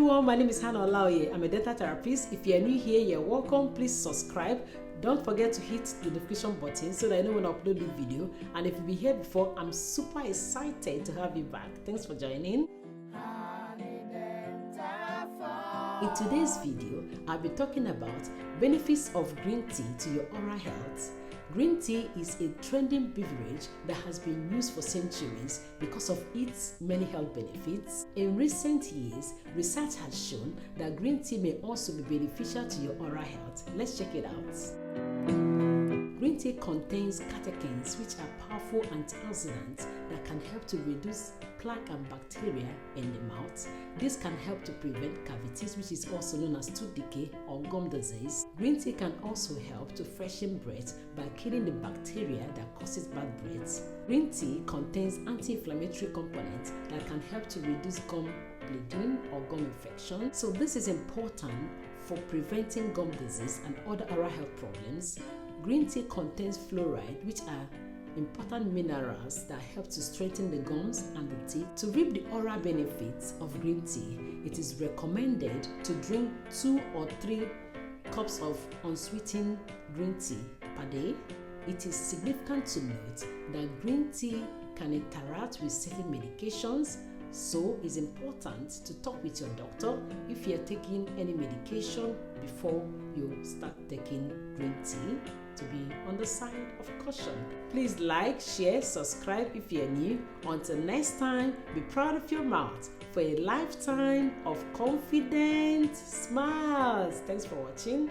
everyone, my name is Hannah Olaoye. I'm a dental therapist. If you're new here, you're welcome. Please subscribe. Don't forget to hit the notification button so that I know when I upload the video. And if you've been here before, I'm super excited to have you back. Thanks for joining. In today's video, I'll be talking about benefits of green tea to your oral health. Green tea is a trending beverage that has been used for centuries because of its many health benefits. In recent years, research has shown that green tea may also be beneficial to your oral health. Let's check it out. Green tea contains catechins, which are powerful antioxidants that can help to reduce plaque and bacteria in the mouth. This can help to prevent cavities, which is also known as tooth decay or gum disease. Green tea can also help to freshen breath by killing the bacteria that causes bad breath. Green tea contains anti-inflammatory components that can help to reduce gum bleeding or gum infection. So this is important for preventing gum disease and other oral health problems. Green tea contains fluoride, which are important minerals that help to strengthen the gums and the teeth. To reap the oral benefits of green tea, it is recommended to drink 2 or 3 cups of unsweetened green tea per day. It is significant to note that green tea can interact with certain medications, so it's important to talk with your doctor if you're taking any medication before you start taking green tea, to be on the side of caution. Please like, share, subscribe if you're new. Until next time, be proud of your mouth for a lifetime of confident smiles. Thanks for watching.